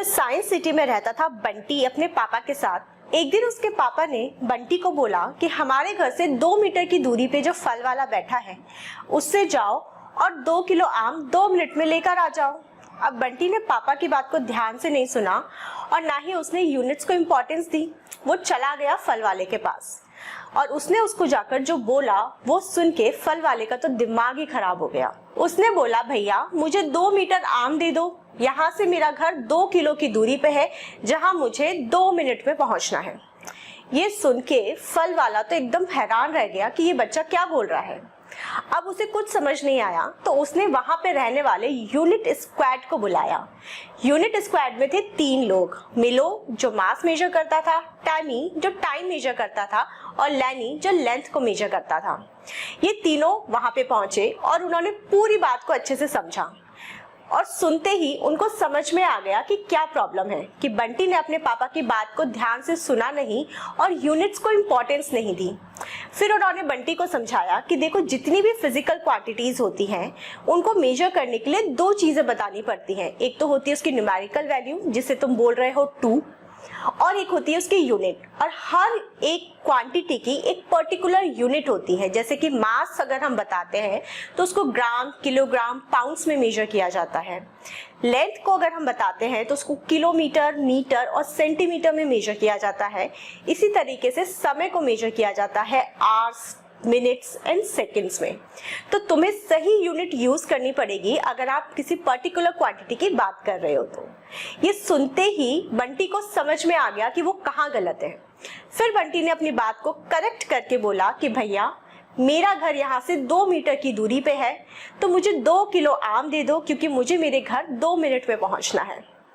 तो science city में रहता था बंटी अपने पापा के साथ। एक दिन उसके पापा ने बंटी को बोला कि हमारे घर से 2 मीटर की दूरी पे जो फल वाला बैठा है उससे जाओ और 2 किलो आम 2 मिनट में लेकर आ जाओ। अब बंटी ने पापा की बात को ध्यान से नहीं सुना और ना ही उसने यूनिट्स को इम्पोर्टेंस दी। वो चला गया फल वाले के पास और उसने उसको जाकर जो बोला वो सुन के फल वाले का तो दिमाग ही खराब हो गया। उसने बोला, भैया मुझे 2 मीटर आम दे दो, यहाँ से मेरा घर 2 किलो की दूरी पे है जहाँ मुझे 2 मिनट में पहुँचना है। ये सुन के फल वाला तो एकदम हैरान रह गया कि ये बच्चा क्या बोल रहा है। अब उसे कुछ समझ नहीं आया तो उसने वहां पे रहने वाले यूनिट स्क्वाड को बुलाया। यूनिट स्क्वाड में थे 3 लोग, मिलो जो मास मेजर करता था, टैमी जो टाइम मेजर करता था और लैनी जो लेंथ को मेजर करता था। ये तीनों वहां पे पहुंचे और उन्होंने पूरी बात को अच्छे से समझा और सुनते ही उनको समझ में आ गया कि क्या प्रॉब्लम है कि बंटी ने अपने पापा की बात को ध्यान से सुना नहीं और यूनिट्स को इम्पोर्टेंस नहीं दी। फिर उन्होंने बंटी को समझाया कि देखो, जितनी भी फिजिकल क्वांटिटीज होती हैं उनको मेजर करने के लिए 2 चीजें बतानी पड़ती हैं। एक तो होती है उसकी न्यूमेरिकल वैल्यू जिसे तुम बोल रहे हो 2, और एक होती है उसकी यूनिट। और हर एक क्वांटिटी की एक पर्टिकुलर यूनिट होती है। जैसे कि मास अगर हम बताते हैं तो उसको ग्राम, किलोग्राम, पाउंड्स में मेजर किया जाता है। लेंथ को अगर हम बताते हैं तो उसको किलोमीटर, मीटर और सेंटीमीटर में मेजर किया जाता है। इसी तरीके से समय को मेजर किया जाता है आवर्स, मिनट्स एंड सेकंड्स में। तो तुम्हें सही यूनिट यूज करनी पड़ेगी अगर आप किसी पर्टिकुलर क्वांटिटी की बात कर रहे हो तो। ये सुनते ही बंटी को समझ में आ गया कि वो कहाँ गलत है। फिर बंटी ने अपनी बात को करेक्ट करके बोला कि भैया मेरा घर यहाँ से 2 मीटर की दूरी पे है तो मुझे 2 किलो आम दे दो क्योंकि मुझे मेरे घर 2 मिनट में पहुँचना है।